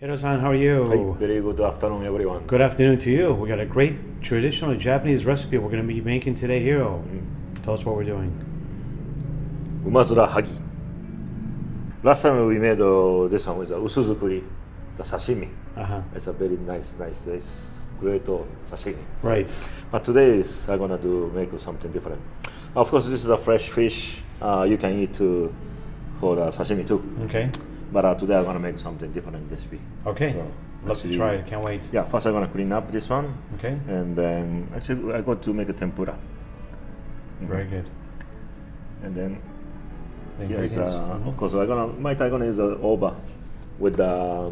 Hiro-san, how are you? Very good afternoon, everyone. Good afternoon to you. We got a great traditional Japanese recipe we're going to be making today, Hiro. Tell us what we're doing. Umazura hagi. Last time we made this one with the usuzukuri, the sashimi. It's a very nice, it's great sashimi. Right. But today I'm gonna make something different. Of course, this is a fresh fish. You can eat for the sashimi too. Okay. But today I'm gonna make something different recipe. Okay. So, love to try it. Can't wait. Yeah. First I'm gonna clean up this one. Okay. And then actually I'm going to make a tempura. Very good. And then The here's ingredients. of course I'm gonna use over with the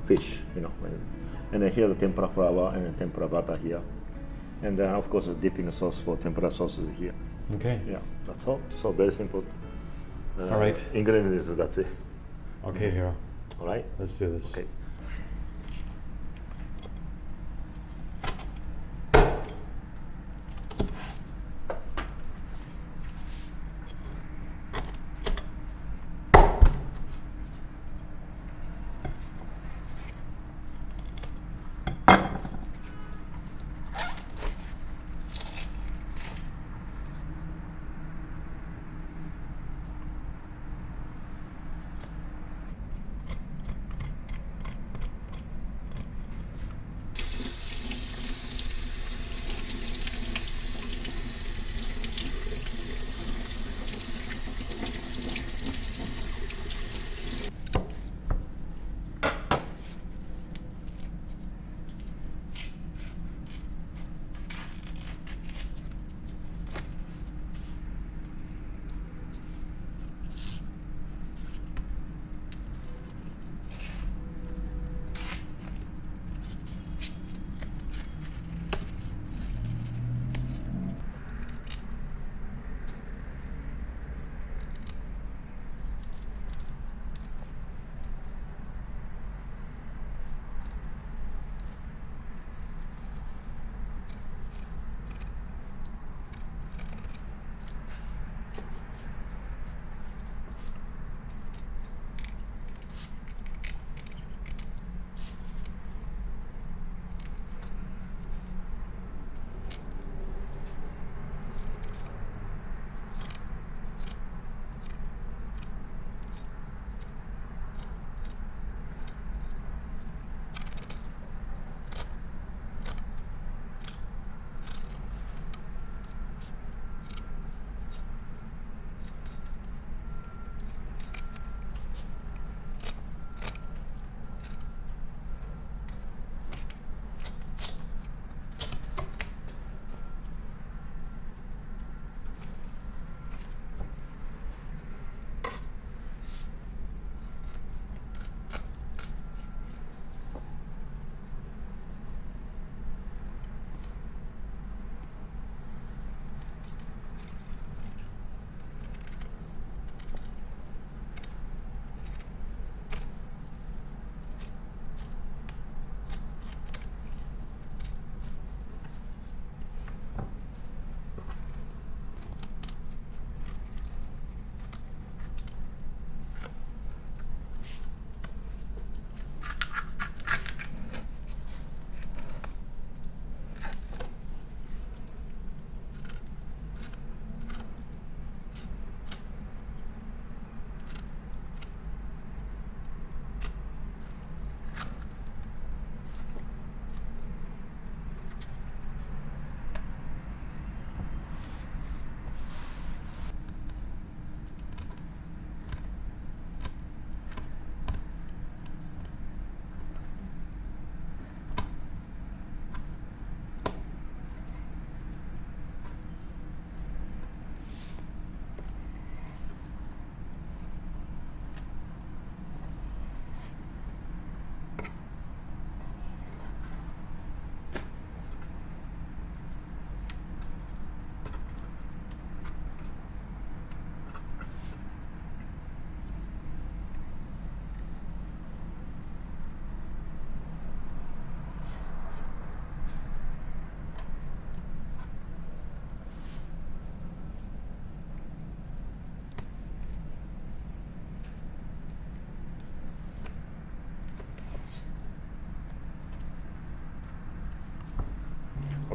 fish, and then here the tempura flour and the tempura butter here, and then of course the dipping sauce for tempura sauce is here. Okay. Yeah, that's all. So very simple. All right. Ingredients, that's it. Okay, Hiro. All right. Let's do this. Okay.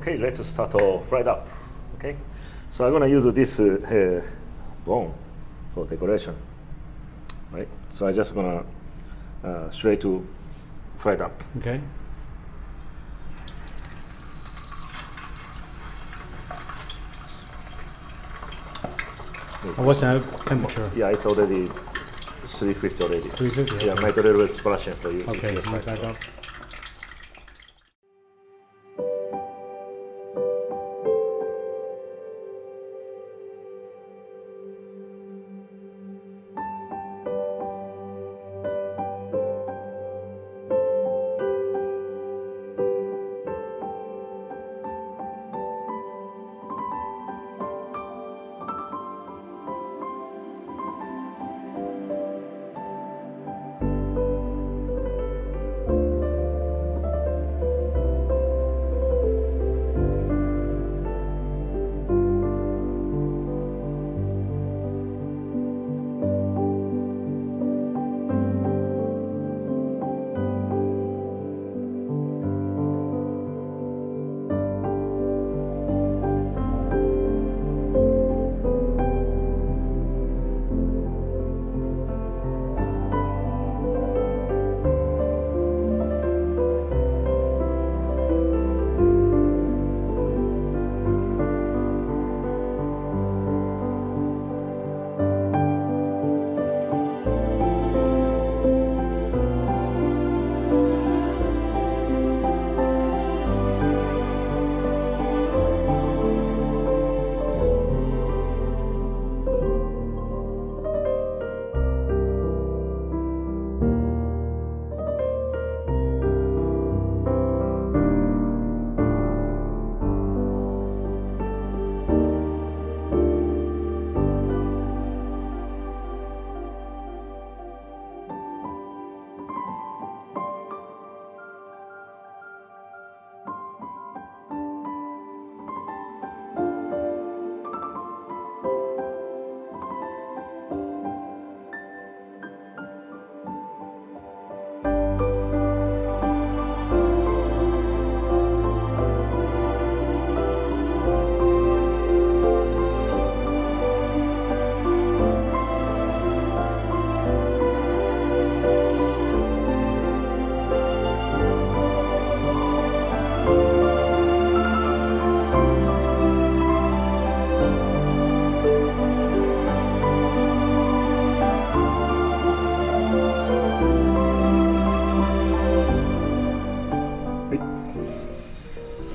Okay, let's start all fried up. Okay, so I'm gonna use this bone for decoration. Right, so I'm just gonna straight to fried up. Okay. What's the temperature? Yeah, it's already 350 already. 350. Yeah, make a little bit splashing for you. Okay, Just back like up.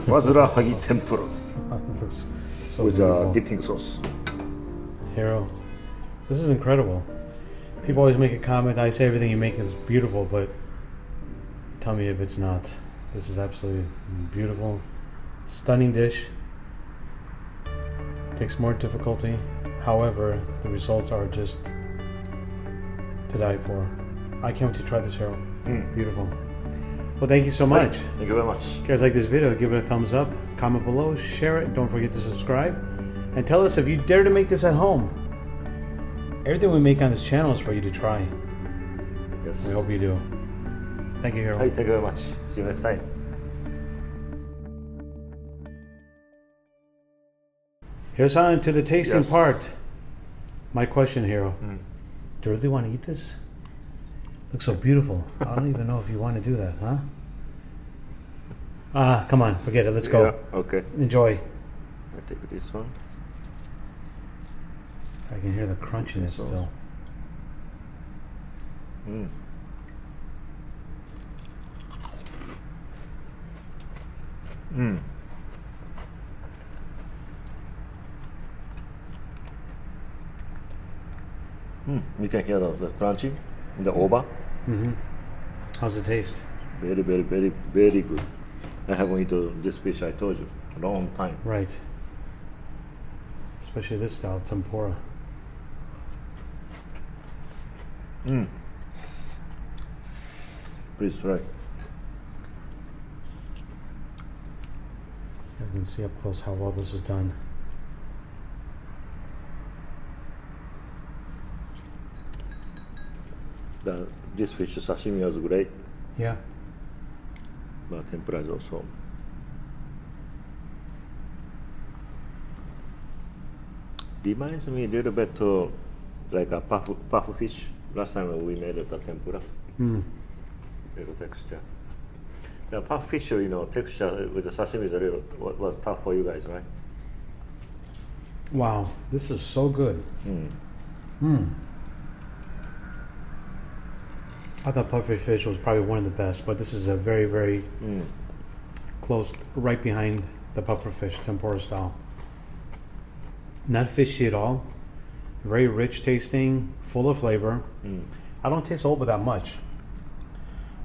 Wazurahagi tempura This looks so with beautiful. dipping sauce. Hiro, this is incredible. People always make a comment. I say everything you make is beautiful, but tell me if it's not. This is absolutely beautiful, stunning dish. Takes more difficulty. However, the results are just to die for. I can't wait to try this, Hiro. Beautiful. Well, thank you so much. Thank you very much. If you guys like this video, give it a thumbs up, comment below, share it, don't forget to subscribe, and tell us if you dare to make this at home. Everything we make on this channel is for you to try. Yes. We hope you do. Thank you, Hiro. Hey, thank you very much. See you next time. Here's on to the tasting Yes. part. My question, Hiro. Do you really want to eat this? Looks so beautiful. I don't even know if you want to do that, huh? Come on, forget it. Let's go. Yeah, okay. Enjoy. I take this one. I can hear the crunchiness still. You can hear the crunching in the oba. How's it taste? Very, very, very, very good. I haven't eaten this fish, I told you, a long time. Right. Especially this style, tempura. Please try. You can see up close how well this is done. This fish sashimi was great, Yeah. but tempura is also reminds me a little bit like a puff fish. Last time we made it a tempura. Little texture. The puff fish, texture with the sashimi is a little was tough for you guys, right? Wow, this is so good. I thought pufferfish fish was probably one of the best, but this is a very, very close, right behind the pufferfish, tempura style. Not fishy at all. Very rich tasting, full of flavor. I don't taste oba that much,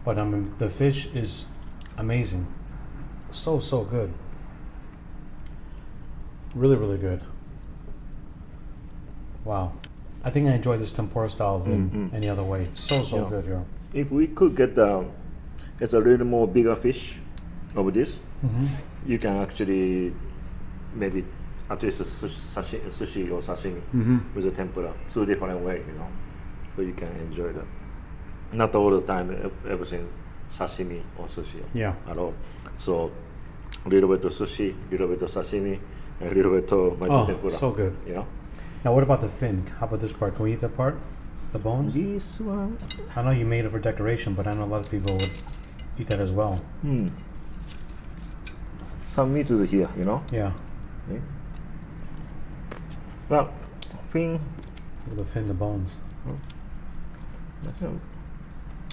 but the fish is amazing. So good. Really, really good. Wow. I think I enjoy this tempura style than any other way. So good here. If we could get it's a little more bigger fish over this, you can actually maybe at least a sushi or sashimi with the tempura. Two different ways, so you can enjoy that. Not all the time everything sashimi or sushi at all. So a little bit of sushi, a little bit of sashimi, and a little bit of tempura. So good. Now, what about the fin? How about this part? Can we eat that part? The bones? This one. I know you made it for decoration, but I know a lot of people would eat that as well. Some meat is here, Yeah. Okay. Well, fin. The fin, the bones.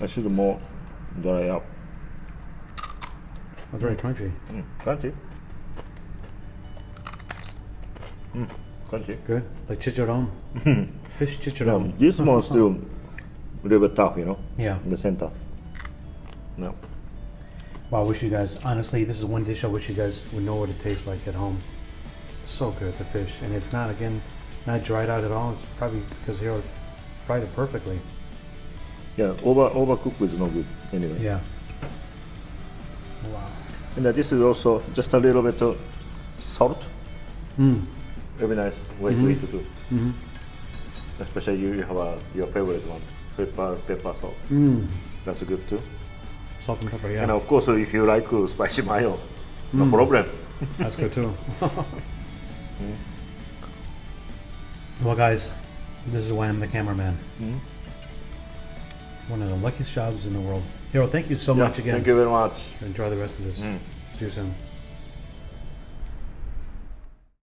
I should more dry up. That's very crunchy. Crunchy. Crunchy. Good. Like chicharron. Fish chicharron. This one still a little bit tough, Yeah. in the center. No. Wow, I wish you guys, honestly, this is one dish I wish you guys would know what it tastes like at home. So good, the fish. And it's not, again, not dried out at all. It's probably because Hiro fried it perfectly. Yeah, overcooked is no good anyway. Yeah. Wow. And this is also just a little bit of salt. Very nice way to do. Especially you have your favorite one, pepper salt. That's good too. Salt and pepper, yeah. And of course, if you like spicy mayo, no problem. That's good too. Well, guys, this is why I'm the cameraman. One of the luckiest jobs in the world. Hiro, thank you so much again. Thank you very much. Enjoy the rest of this. See you soon.